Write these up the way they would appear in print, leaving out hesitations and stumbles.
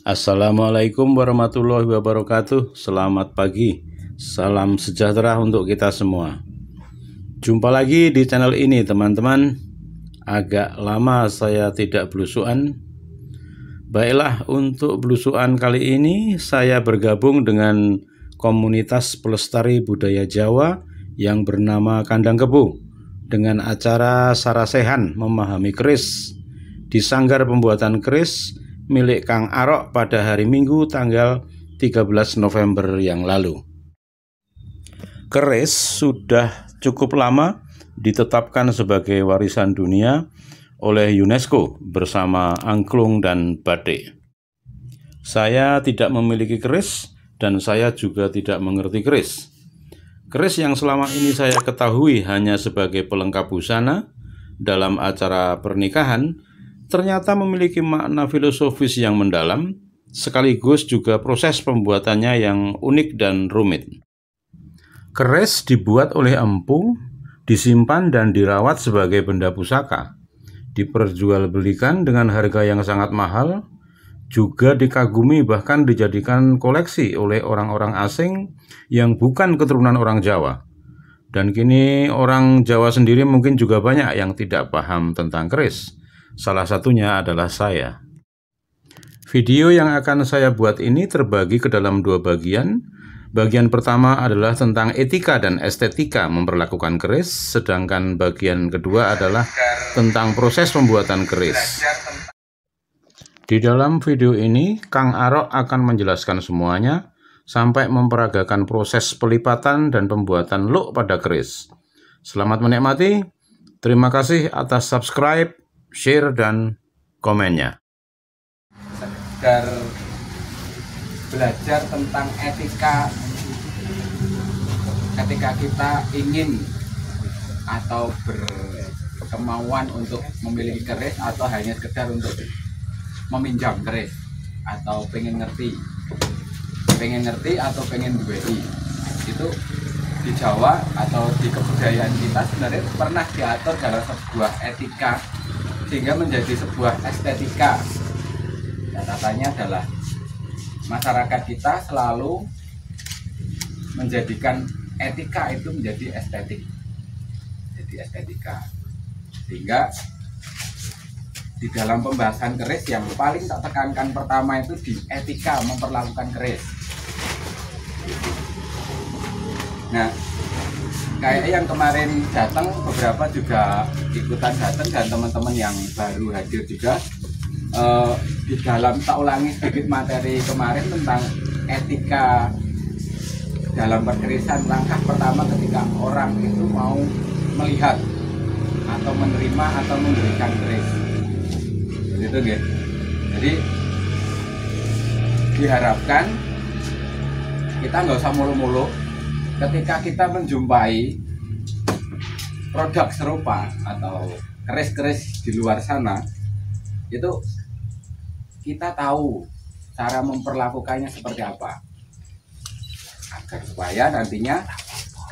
Assalamualaikum warahmatullahi wabarakatuh. Selamat pagi, salam sejahtera untuk kita semua. Jumpa lagi di channel ini teman-teman. Agak lama saya tidak belusuan. Baiklah, untuk belusuan kali ini saya bergabung dengan komunitas pelestari budaya Jawa yang bernama Kandang Kebo dengan acara Sarasehan Memahami Keris di Sanggar Pembuatan Keris milik Kang Arok pada hari Minggu tanggal 13 November yang lalu. Keris sudah cukup lama ditetapkan sebagai warisan dunia oleh UNESCO bersama angklung dan batik. Saya tidak memiliki keris dan saya juga tidak mengerti keris. Keris yang selama ini saya ketahui hanya sebagai pelengkap busana dalam acara pernikahan ternyata memiliki makna filosofis yang mendalam, sekaligus juga proses pembuatannya yang unik dan rumit. Keris dibuat oleh empu, disimpan dan dirawat sebagai benda pusaka, diperjualbelikan dengan harga yang sangat mahal, juga dikagumi bahkan dijadikan koleksi oleh orang-orang asing yang bukan keturunan orang Jawa. Dan kini orang Jawa sendiri mungkin juga banyak yang tidak paham tentang keris. Salah satunya adalah saya. Video yang akan saya buat ini terbagi ke dalam dua bagian. Bagian pertama adalah tentang etika dan estetika memperlakukan keris, sedangkan bagian kedua adalah tentang proses pembuatan keris. Di dalam video ini, Kang Arok akan menjelaskan semuanya, sampai memperagakan proses pelipatan dan pembuatan look pada keris. Selamat menikmati, terima kasih atas subscribe, share, dan komennya. Sekedar belajar tentang etika ketika kita ingin atau berkemauan untuk memiliki keris, atau hanya sekedar untuk meminjam keris, atau pengen ngerti atau pengen duweni. Itu di Jawa atau di kebudayaan kita sebenarnya pernah diatur dalam sebuah etika sehingga menjadi sebuah estetika. Catatannya adalah masyarakat kita selalu menjadikan etika itu menjadi estetik, jadi estetika, sehingga di dalam pembahasan keris yang paling tak tekankan pertama itu di etika memperlakukan keris. Nah, kayak yang kemarin datang, beberapa juga ikutan datang, dan teman-teman yang baru hadir juga, di dalam tak ulangi sedikit materi kemarin tentang etika dalam perkerisan. Langkah pertama ketika orang itu mau melihat atau menerima atau memberikan keris, gitu ya. Jadi diharapkan kita nggak usah mulu-mulu ketika kita menjumpai produk serupa atau keris-keris di luar sana, itu kita tahu cara memperlakukannya seperti apa, agar supaya nantinya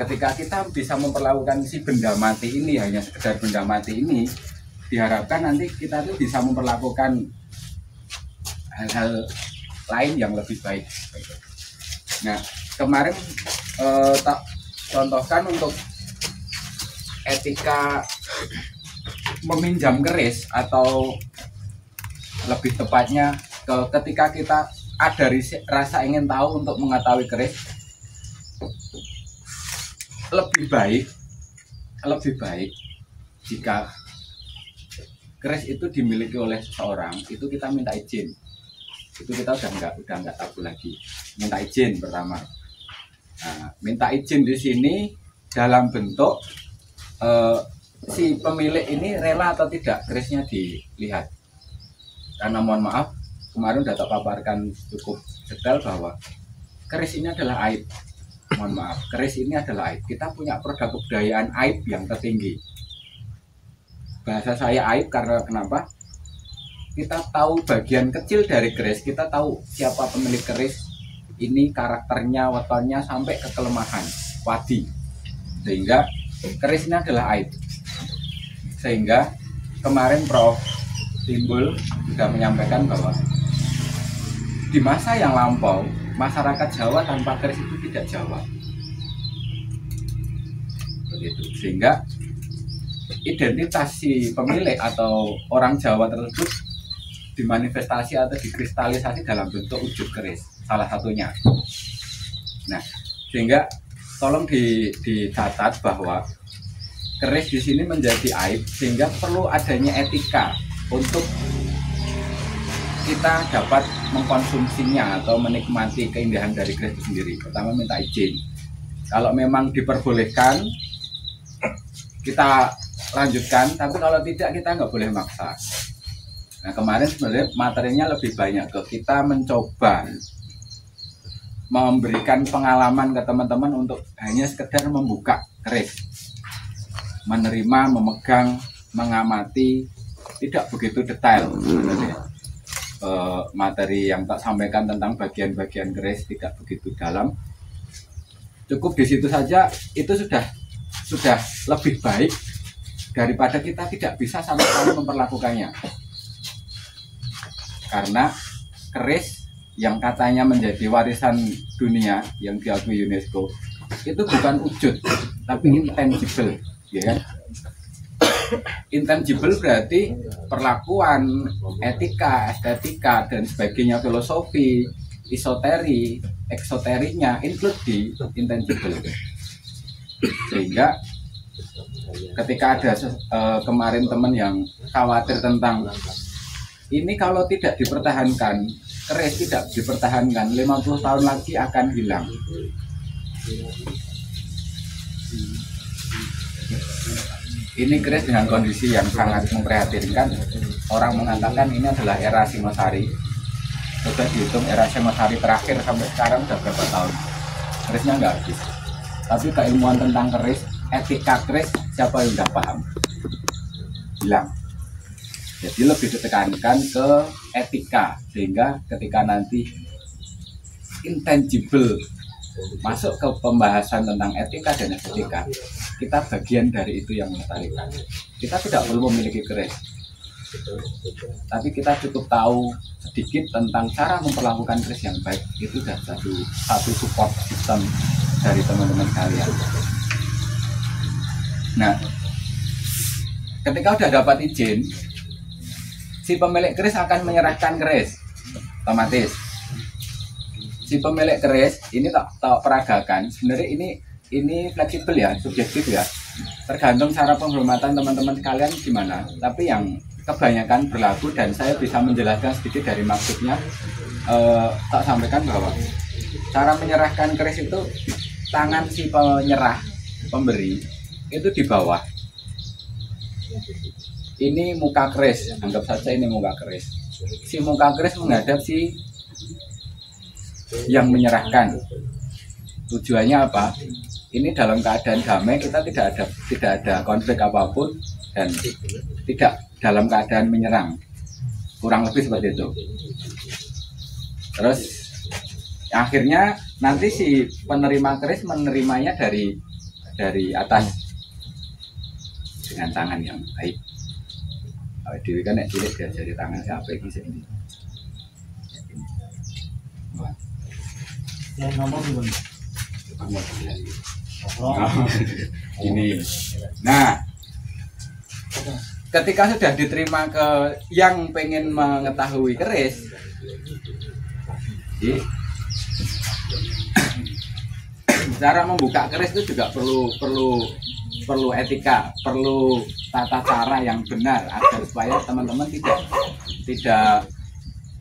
ketika kita bisa memperlakukan si benda mati ini, hanya sekedar benda mati ini, diharapkan nanti kita tuh bisa memperlakukan hal-hal lain yang lebih baik. Nah, kemarin tak contohkan untuk etika meminjam keris, atau lebih tepatnya ketika kita ada rasa ingin tahu untuk mengetahui keris, lebih baik jika keris itu dimiliki oleh seseorang, itu kita minta izin. Itu kita udah nggak tabu lagi, minta izin pertama. Nah, minta izin di sini dalam bentuk si pemilik ini rela atau tidak kerisnya dilihat. Karena mohon maaf, kemarin udah tak paparkan cukup detail bahwa keris ini adalah aib. Mohon maaf, keris ini adalah aib. Kita punya produk kebudayaan aib yang tertinggi. Bahasa saya aib karena kenapa? Kita tahu bagian kecil dari keris, kita tahu siapa pemilik keris ini, karakternya, wetonnya, sampai ke kelemahan wadi, sehingga keris ini adalah aib. Sehingga kemarin Prof Timbul sudah menyampaikan bahwa di masa yang lampau masyarakat Jawa tanpa keris itu tidak Jawa. Begitu. Sehingga identitas si pemilik atau orang Jawa tersebut dimanifestasi atau dikristalisasi dalam bentuk wujud keris, salah satunya. Nah, sehingga tolong dicatat bahwa keris di sini menjadi aib, sehingga perlu adanya etika untuk kita dapat mengkonsumsinya atau menikmati keindahan dari keris itu sendiri. Pertama minta izin. Kalau memang diperbolehkan, kita lanjutkan, tapi kalau tidak kita nggak boleh maksa. Nah, kemarin sebenarnya materinya lebih banyak ke kita mencoba memberikan pengalaman ke teman-teman untuk hanya sekedar membuka keris, menerima, memegang, mengamati, tidak begitu detail sebenarnya. Materi yang tak sampaikan tentang bagian-bagian keris tidak begitu dalam. Cukup di situ saja, itu sudah lebih baik daripada kita tidak bisa sama sekali memperlakukannya. Karena keris yang katanya menjadi warisan dunia yang diakui UNESCO itu bukan wujud, tapi intangible, ya kan? Intangible berarti perlakuan, etika, estetika dan sebagainya, filosofi, isoteri, eksoterinya include di intangible. Sehingga ketika ada kemarin teman yang khawatir tentang ini, kalau tidak dipertahankan, keris tidak dipertahankan, 50 tahun lagi akan hilang. Ini keris dengan kondisi yang sangat memprihatinkan. Orang mengatakan ini adalah era Singosari. Sudah dihitung era Singosari terakhir sampai sekarang sudah berapa tahun. Kerisnya nggak habis. Tapi keilmuan tentang keris, etika keris, siapa yang nggak paham? Hilang. Jadi lebih ditekankan ke etika, sehingga ketika nanti intangible masuk ke pembahasan tentang etika dan estetika, kita bagian dari itu yang melestarikan. Kita tidak perlu memiliki keris, tapi kita cukup tahu sedikit tentang cara memperlakukan keris yang baik. Itu sudah satu support system dari teman-teman kalian. Nah, ketika sudah dapat izin, si pemilik keris akan menyerahkan keris, otomatis. Si pemilik keris ini tak peragakan. Sebenarnya ini fleksibel ya, subjektif ya. Tergantung cara penghormatan teman-teman sekalian gimana. Tapi yang kebanyakan berlaku, dan saya bisa menjelaskan sedikit dari maksudnya. Tak sampaikan bahwa cara menyerahkan keris itu tangan si penyerah, pemberi itu di bawah. Ini muka keris, anggap saja ini muka keris. Si muka keris menghadap si yang menyerahkan. Tujuannya apa? Ini dalam keadaan damai, kita tidak ada konflik apapun dan tidak dalam keadaan menyerang. Kurang lebih seperti itu. Terus akhirnya nanti si penerima keris menerimanya dari atas dengan tangan yang baik. Dewi kan cilik dari tangan siapa ini sini. Yang nomor ini. Nah, ketika sudah diterima ke yang pengen mengetahui keris, cara membuka keris itu juga perlu etika, perlu tata cara yang benar agar supaya teman-teman tidak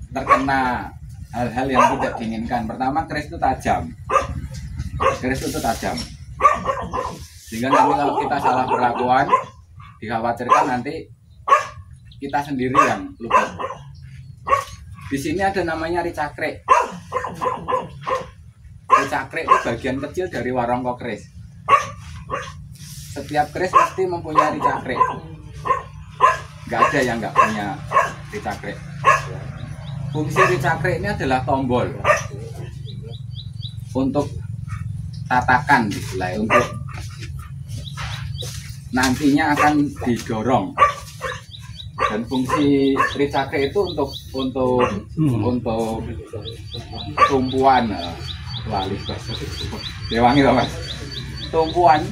terkena hal-hal yang tidak diinginkan. Pertama, keris itu tajam. Sehingga nanti kalau kita salah perlakuan, dikhawatirkan nanti kita sendiri yang lupa. Di sini ada namanya ricakrek. Ricakrek itu bagian kecil dari warongko keris. Setiap keris pasti mempunyai ricakrek. Nggak ada yang nggak punya ricakrek. Fungsi ricakrek ini adalah tombol untuk tatakan, untuk nantinya akan didorong Dan fungsi tricakra itu untuk tumpuan lali dewangi loh mas, tumpuan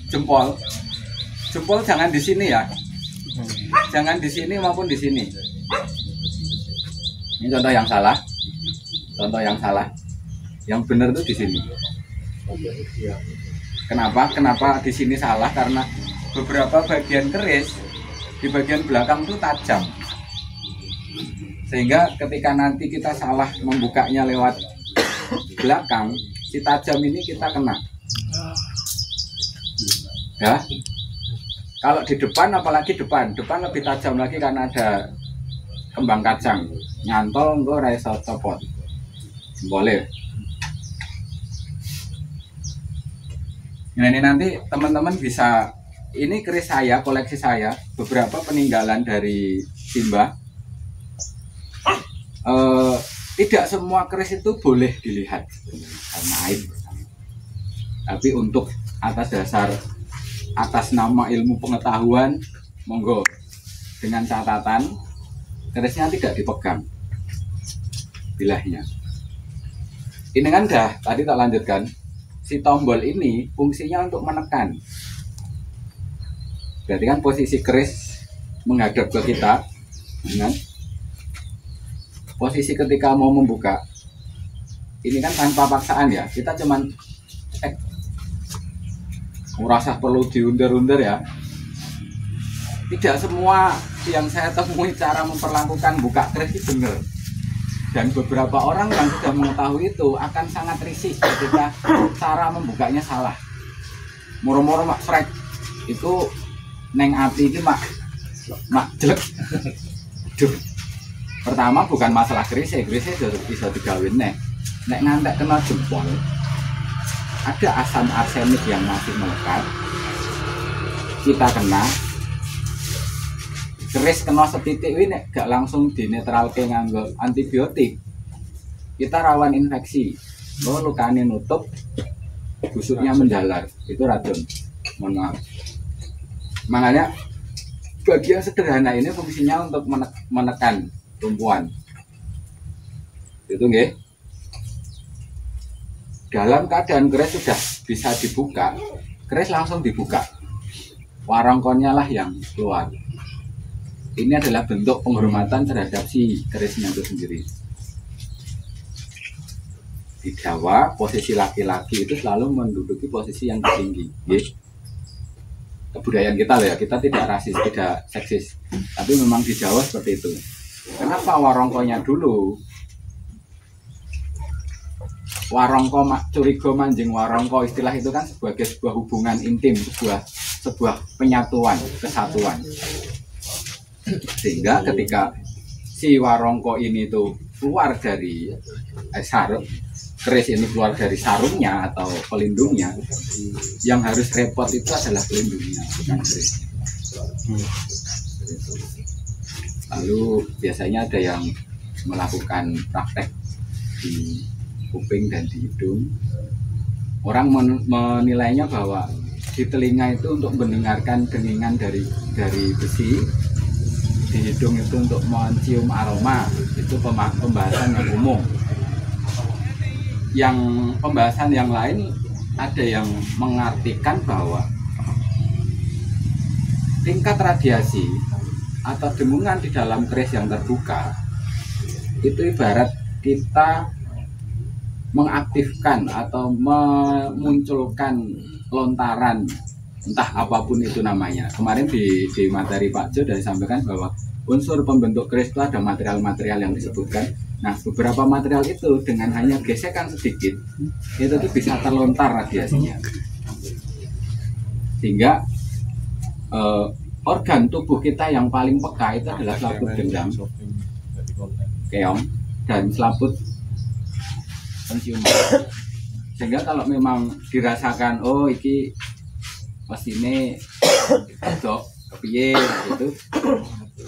jempol jangan di sini ya, jangan di sini maupun di sini. Ini contoh yang salah, yang benar tuh di sini. Kenapa di sini salah? Karena beberapa bagian keris di bagian belakang itu tajam, sehingga ketika nanti kita salah membukanya lewat belakang, si tajam ini kita kena. Ya, kalau di depan, apalagi depan lebih tajam lagi karena ada kembang kacang, nyantol enggak raiso copot, boleh. Nah ini nanti teman-teman bisa, ini keris saya, koleksi saya, beberapa peninggalan dari Simbah. Tidak semua keris itu boleh dilihat karena aib, tapi untuk atas nama ilmu pengetahuan, monggo, dengan catatan kerisnya tidak dipegang bilahnya. Ini kan tadi tak lanjutkan, si tombol ini fungsinya untuk menekan. Berarti kan posisi keris menghadap ke kita, kan? Posisi ketika mau membuka ini kan tanpa paksaan ya, kita cuman merasa perlu diundur-undur ya. Tidak semua yang saya temui cara memperlakukan buka keris itu benar, dan beberapa orang yang sudah mengetahui itu akan sangat risih ketika cara membukanya salah. Moro-moro mak frek itu neng api ini mak jelek. Duh. Pertama bukan masalah kerisnya bisa digawin nek ngantek kena jempol, ada asam arsenik yang masih melekat, kita kena keris kena setitik ini gak langsung dinetralke nganggo antibiotik, kita rawan infeksi. Lukanya nutup, busuknya menjalar, itu racun. Mohon maaf. Makanya bagian sederhana ini fungsinya untuk menekan tumpuan. Itu nggih. Dalam keadaan keris sudah bisa dibuka, keris langsung dibuka. Warongkonya lah yang keluar. Ini adalah bentuk penghormatan terhadap si kerisnya itu sendiri. Di Jawa, posisi laki-laki itu selalu menduduki posisi yang tertinggi. Nggih. Kebudayaan kita loh ya, kita tidak rasis, tidak seksis. Tapi memang di Jawa seperti itu. Kenapa warongkonya dulu? Warongko curiga manjing warongko, istilah itu kan sebagai sebuah hubungan intim, sebuah penyatuan, kesatuan. Sehingga ketika si warongko ini tuh keluar dari keris ini keluar dari sarungnya atau pelindungnya, yang harus repot itu adalah pelindungnya, bukan kerisnya. Lalu biasanya ada yang melakukan praktek di kuping dan di hidung. Orang menilainya bahwa di telinga itu untuk mendengarkan dengingan dari besi, di hidung itu untuk mencium aroma. Itu pembahasan yang umum. Yang pembahasan yang lain ada yang mengartikan bahwa tingkat radiasi atau dengungan di dalam keris yang terbuka itu ibarat kita mengaktifkan atau memunculkan lontaran, entah apapun itu namanya. Kemarin di materi Pak Jo sudah disampaikan bahwa unsur pembentuk keris itu ada material-material yang disebutkan. Nah, beberapa material itu dengan hanya gesekan sedikit itu tuh bisa terlontar radiasinya, sehingga organ tubuh kita yang paling peka itu adalah selaput gendam, keong, dan selaput penciuman. Sehingga kalau memang dirasakan, oh iki pas ini dok kepiye gitu,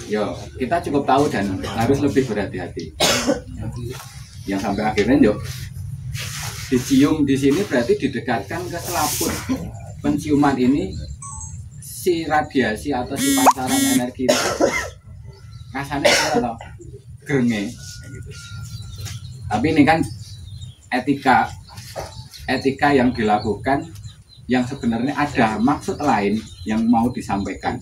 yo kita cukup tahu dan harus lebih berhati-hati. Yang sampai akhirnya yo dicium di sini berarti didekatkan ke selaput penciuman ini si radiasi atau si pancaran energi itu rasanya kalau gerenge kayak gitu. Tapi ini kan etika yang dilakukan yang sebenarnya ada maksud lain yang mau disampaikan.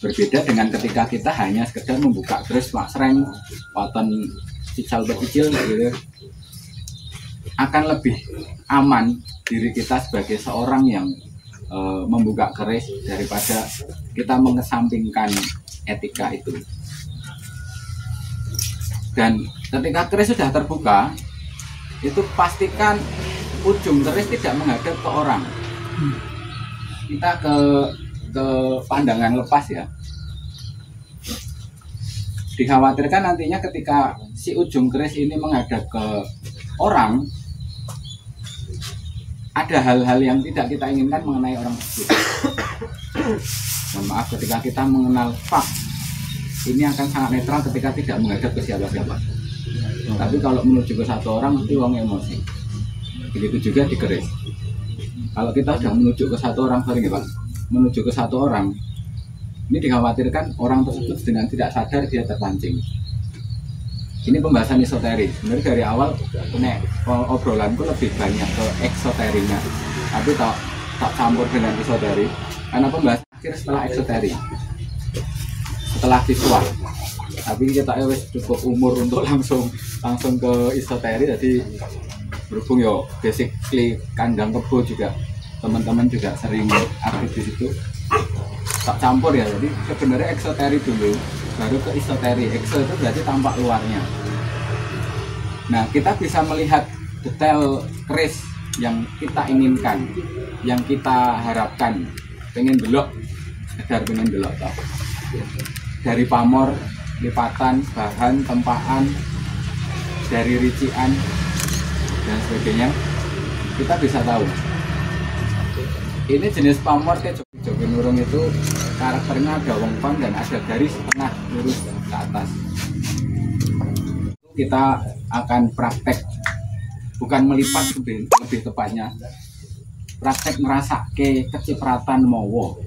Berbeda dengan ketika kita hanya sekedar membuka keris maksreng waton cical kecil gitu. Akan lebih aman diri kita sebagai seorang yang membuka keris daripada kita mengesampingkan etika itu. Dan ketika keris sudah terbuka, itu pastikan ujung keris tidak menghadap ke orang. Kita ke pandangan lepas ya. Dikhawatirkan nantinya ketika si ujung keris ini menghadap ke orang, ada hal-hal yang tidak kita inginkan mengenai orang tersebut. Mohon maaf, ketika kita mengenal fak, ini akan sangat netral ketika tidak menghadap ke siapa-siapa. Tapi kalau menuju ke satu orang, mesti orang emosi. Begitu juga di keris. Kalau kita sudah menuju ke satu orang, sorry Pak, menuju ke satu orang, ini dikhawatirkan orang tersebut dengan tidak sadar dia terpancing. Ini pembahasan esoteris. Sebenarnya dari awal obrolanku lebih banyak ke eksoterinya, tapi tak campur dengan esoteri. Karena pembahasan akhir setelah eksoteri, setelah visual. Tapi kita cukup umur untuk langsung ke esoteri. Jadi berhubung yo basically kandang kebo juga teman-teman juga sering aktif di situ. Tak campur ya. Jadi sebenarnya eksoteri dulu, baru ke esoteri. Ekso itu berarti tampak luarnya. Nah, kita bisa melihat detail keris yang kita inginkan, yang kita harapkan. Pengen belok, sekedar pengen belok toh. Dari pamor, lipatan, bahan, tempaan, dari rician dan sebagainya, kita bisa tahu. Ini jenis pamor kayak Jogi Nurung itu karakternya ada wongkon dan ada garis tengah lurus ke atas. Kita akan praktek, bukan melipat lebih tepatnya, praktek merasake kecipratan mowo.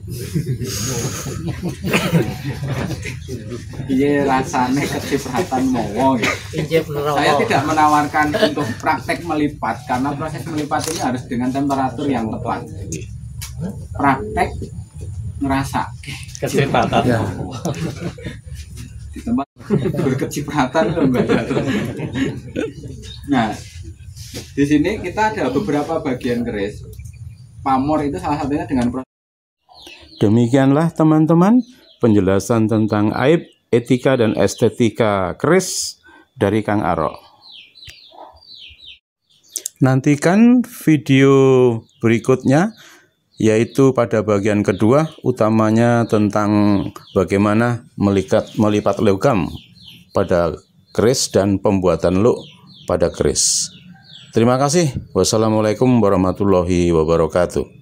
Iya rasane kecipratan mowo. Saya tidak menawarkan untuk praktek melipat karena proses melipat ini harus dengan temperatur yang tepat. Praktek ngerasake kecipratan mowo. Di tempat berkecipratan lembaga. Nah, di sini kita ada beberapa bagian keris. Pamor itu salah satunya dengan proses. Demikianlah teman-teman penjelasan tentang aib, etika dan estetika keris dari Kang Aro. Nantikan video berikutnya, yaitu pada bagian kedua, utamanya tentang bagaimana melipat logam pada keris dan pembuatan luk pada keris. Terima kasih. Wassalamualaikum warahmatullahi wabarakatuh.